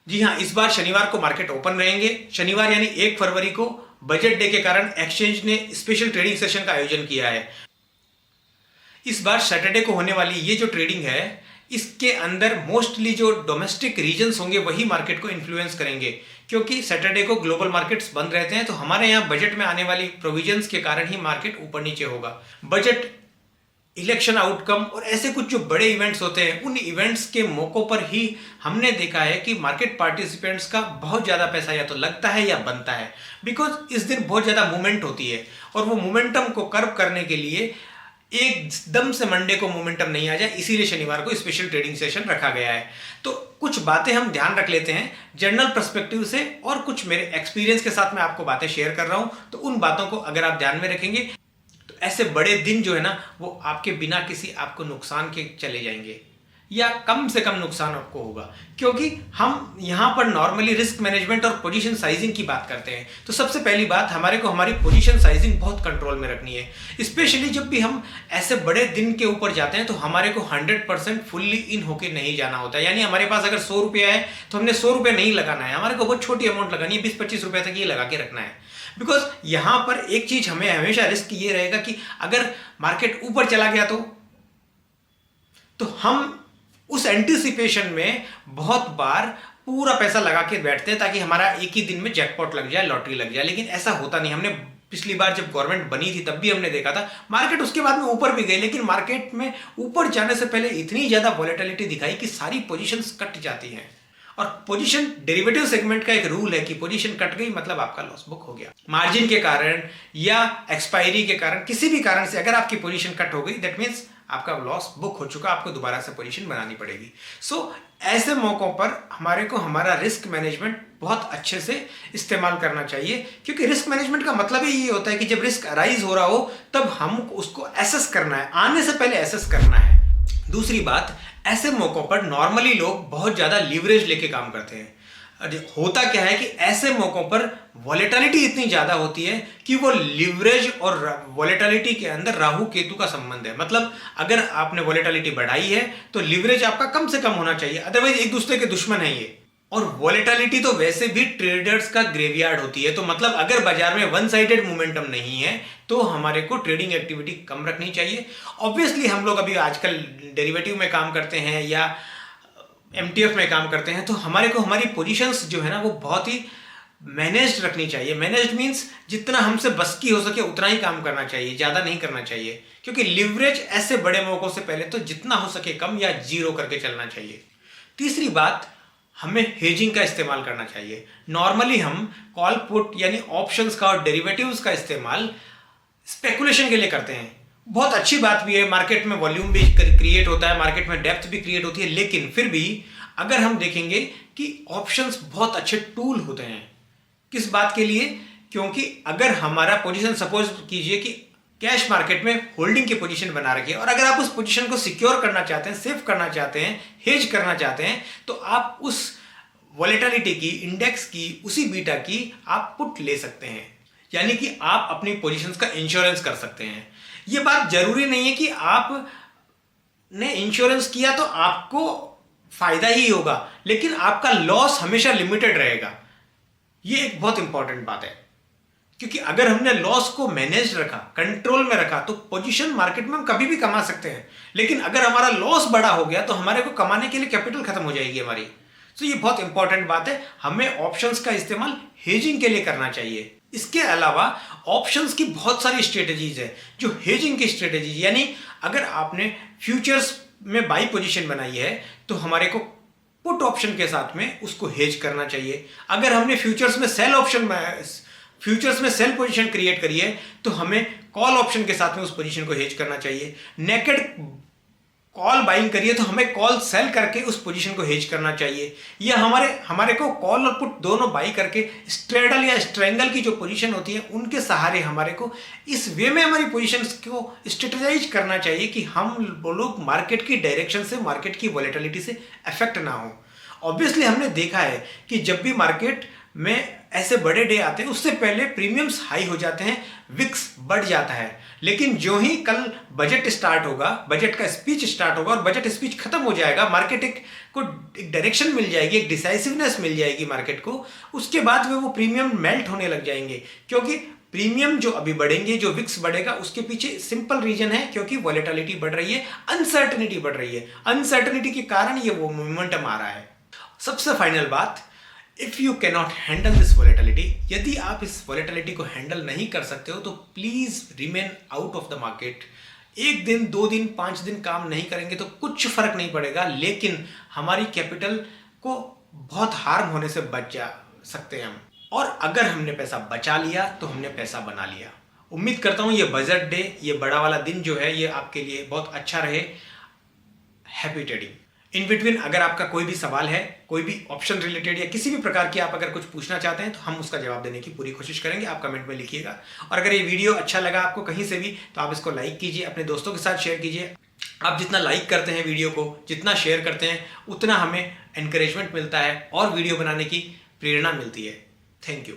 जी हाँ, इस बार शनिवार को मार्केट ओपन रहेंगे। शनिवार यानी 1 फरवरी को बजट डे के कारण एक्सचेंज ने स्पेशल ट्रेडिंग सेशन का आयोजन किया है। इस बार सैटरडे को होने वाली ये जो ट्रेडिंग है, इसके अंदर मोस्टली जो डोमेस्टिक रीजन्स होंगे वही मार्केट को इन्फ्लुएंस करेंगे, क्योंकि सैटरडे को ग्लोबल मार्केट्स बंद रहते हैं। तो हमारे यहाँ बजट में आने वाली प्रोविजंस के कारण ही मार्केट ऊपर नीचे होगा। बजट, इलेक्शन आउटकम और ऐसे कुछ जो बड़े इवेंट्स होते हैं, उन इवेंट्स के मौकों पर ही हमने देखा है कि मार्केट पार्टिसिपेंट्स का बहुत ज़्यादा पैसा या तो लगता है या बनता है, बिकॉज इस दिन बहुत ज़्यादा मूवमेंट होती है और वो मोमेंटम को कर्व करने के लिए एकदम से मंडे को मोमेंटम नहीं आ जाए, इसीलिए शनिवार को स्पेशल ट्रेडिंग सेशन रखा गया है। तो कुछ बातें हम ध्यान रख लेते हैं जनरल पर्सपेक्टिव से, और कुछ मेरे एक्सपीरियंस के साथ मैं आपको बातें शेयर कर रहा हूं, तो उन बातों को अगर आप ध्यान में रखेंगे तो ऐसे बड़े दिन जो है ना, वो आपके बिना किसी आपको नुकसान के चले जाएंगे, या कम से कम नुकसान आपको होगा। क्योंकि हम यहाँ पर नॉर्मली रिस्क मैनेजमेंट और पोजीशन साइजिंग की बात करते हैं। तो सबसे पहली बात, हमारे को हमारी पोजीशन साइजिंग बहुत कंट्रोल में रखनी है। स्पेशली जब भी हम ऐसे बड़े दिन के ऊपर जाते हैं तो हमारे को 100% फुल्ली इन होके नहीं जाना होता है। यानी हमारे पास अगर 100 रुपया है तो हमने 100 रुपये नहीं लगाना है, हमारे को बहुत छोटी अमाउंट लगानी है, 20-25 रुपये तक ये लगा के रखना है। बिकॉज यहाँ पर एक चीज हमें हमेशा रिस्क ये रहेगा कि अगर मार्केट ऊपर चला गया तो हम उस एंटिसिपेशन में बहुत बार पूरा पैसा लगा के बैठते हैं ताकि हमारा एक ही दिन में जैकपॉट लग जाए, लॉटरी लग जाए। लेकिन ऐसा होता नहीं। हमने पिछली बार जब गवर्नमेंट बनी थी तब भी हमने देखा था, मार्केट उसके बाद में ऊपर भी गई, लेकिन मार्केट में ऊपर जाने से पहले इतनी ज्यादा वॉलेटिलिटी दिखाई कि सारी पोजीशंस कट जाती हैं। और पोजीशन डेरिवेटिव सेगमेंट का एक रूल है कि पोजीशन कट गई मतलब आपका लॉस बुक हो गया। मार्जिन के कारण या एक्सपायरी के कारण, किसी भी कारण से अगर आपकी पोजीशन कट हो गई, दैट मीन्स आपका लॉस बुक हो चुका, आपको दोबारा से पोजीशन बनानी पड़ेगी। सो ऐसे मौकों पर हमारे को हमारा रिस्क मैनेजमेंट बहुत अच्छे से इस्तेमाल करना चाहिए, क्योंकि रिस्क मैनेजमेंट का मतलब ही ये होता है कि जब रिस्क अराइज हो रहा हो तब हम उसको एसेस करना है, आने से पहले एसेस करना है। दूसरी बात, ऐसे मौकों पर नॉर्मली लोग बहुत ज्यादा लीवरेज लेके काम करते हैं। होता क्या है कि ऐसे मौकों पर वॉलेटिलिटी इतनी ज्यादा होती है कि वो लिवरेज और वॉलेटिलिटी के अंदर राहु केतु का संबंध है। मतलब अगर आपने वॉलेटिलिटी बढ़ाई है तो लिवरेज आपका कम से कम होना चाहिए, अदरवाइज एक दूसरे के दुश्मन है ये। और वॉलेटिलिटी तो वैसे भी ट्रेडर्स का ग्रेवयार्ड होती है। तो मतलब अगर बाजार में वन साइडेड मोमेंटम नहीं है तो हमारे को ट्रेडिंग एक्टिविटी कम रखनी चाहिए। ऑब्वियसली हम लोग अभी आजकल डेरिवेटिव में काम करते हैं या एमटीएफ में काम करते हैं, तो हमारे को हमारी पोजीशंस जो है ना वो बहुत ही मैनेज्ड रखनी चाहिए। मैनेज्ड मीन्स जितना हमसे बस की हो सके उतना ही काम करना चाहिए, ज़्यादा नहीं करना चाहिए। क्योंकि लिवरेज ऐसे बड़े मौकों से पहले तो जितना हो सके कम या जीरो करके चलना चाहिए। तीसरी बात, हमें हेजिंग का इस्तेमाल करना चाहिए। नॉर्मली हम कॉल पुट यानी ऑप्शंस का और डेरिवेटिव्स का इस्तेमाल स्पेकुलेशन के लिए करते हैं। बहुत अच्छी बात भी है, मार्केट में वॉल्यूम भी क्रिएट होता है, मार्केट में डेप्थ भी क्रिएट होती है। लेकिन फिर भी अगर हम देखेंगे कि ऑप्शंस बहुत अच्छे टूल होते हैं। किस बात के लिए? क्योंकि अगर हमारा पोजीशन, सपोज कीजिए कि कैश मार्केट में होल्डिंग की पोजीशन बना रखी है और अगर आप उस पोजीशन को सिक्योर करना चाहते हैं, सेव करना चाहते हैं, हेज करना चाहते हैं, तो आप उस वॉलेटिलिटी की, इंडेक्स की, उसी बीटा की आप पुट ले सकते हैं। यानी कि आप अपनी पोजीशंस का इंश्योरेंस कर सकते हैं। ये बात जरूरी नहीं है कि आपने इंश्योरेंस किया तो आपको फायदा ही होगा, लेकिन आपका लॉस हमेशा लिमिटेड रहेगा। ये एक बहुत इंपॉर्टेंट बात है, क्योंकि अगर हमने लॉस को मैनेज रखा, कंट्रोल में रखा, तो पोजीशन मार्केट में हम कभी भी कमा सकते हैं। लेकिन अगर हमारा लॉस बड़ा हो गया तो हमारे को कमाने के लिए कैपिटल खत्म हो जाएगी हमारी। तो ये बहुत इंपॉर्टेंट बात है, हमें ऑप्शंस का इस्तेमाल हेजिंग के लिए करना चाहिए। इसके अलावा ऑप्शंस की बहुत सारी स्ट्रेटेजीज है जो हेजिंग की स्ट्रेटेजीज, यानी अगर आपने फ्यूचर्स में बाई पोजीशन बनाई है तो हमारे को पुट ऑप्शन के साथ में उसको हेज करना चाहिए। अगर हमने फ्यूचर्स में सेल पोजीशन क्रिएट करी है तो हमें कॉल ऑप्शन के साथ में उस पोजीशन को हेज करना चाहिए। नेकेड कॉल बाइंग करिए तो हमें कॉल सेल करके उस पोजीशन को हेज करना चाहिए। या हमारे को कॉल और पुट दोनों बाई करके स्ट्रेडल या स्ट्रेंगल की जो पोजीशन होती है उनके सहारे हमारे को इस वे में हमारी पोजीशंस को स्ट्रेटेजाइज करना चाहिए कि हम लोग मार्केट की डायरेक्शन से, मार्केट की वॉलेटिलिटी से अफेक्ट ना हो। ऑब्वियसली हमने देखा है कि जब भी मार्केट में ऐसे बड़े डे आते हैं उससे पहले प्रीमियम्स हाई हो जाते हैं, विक्स बढ़ जाता है। लेकिन जो ही कल बजट स्टार्ट होगा, बजट का स्पीच स्टार्ट होगा और बजट स्पीच खत्म हो जाएगा, मार्केट को एक डायरेक्शन मिल जाएगी, एक डिसाइसिवनेस मिल जाएगी मार्केट को, उसके बाद में वो प्रीमियम मेल्ट होने लग जाएंगे। क्योंकि प्रीमियम जो अभी बढ़ेंगे, जो विक्स बढ़ेगा, उसके पीछे सिंपल रीजन है, क्योंकि वॉलेटिलिटी बढ़ रही है, अनसर्टेनिटी बढ़ रही है। अनसर्टेनिटी के कारण ये वो मोमेंटम आ रहा है। सबसे फाइनल बात, if you cannot handle this volatility, यदि आप इस वॉलेटिलिटी को हैंडल नहीं कर सकते हो तो please remain out of the market. 1 दिन 2 दिन 5 दिन काम नहीं करेंगे तो कुछ फर्क नहीं पड़ेगा, लेकिन हमारी कैपिटल को बहुत हार्म होने से बच जा सकते हैं हम। और अगर हमने पैसा बचा लिया तो हमने पैसा बना लिया। उम्मीद करता हूं ये बजट डे, ये बड़ा वाला दिन जो है, ये आपके लिए बहुत अच्छा रहे। Happy trading. इन बिटवीन अगर आपका कोई भी सवाल है, कोई भी ऑप्शन रिलेटेड या किसी भी प्रकार की आप अगर कुछ पूछना चाहते हैं तो हम उसका जवाब देने की पूरी कोशिश करेंगे। आप कमेंट में लिखिएगा। और अगर ये वीडियो अच्छा लगा आपको कहीं से भी तो आप इसको लाइक कीजिए, अपने दोस्तों के साथ शेयर कीजिए। आप जितना लाइक करते हैं वीडियो को, जितना शेयर करते हैं, उतना हमें एनकरेजमेंट मिलता है और वीडियो बनाने की प्रेरणा मिलती है। Thank you.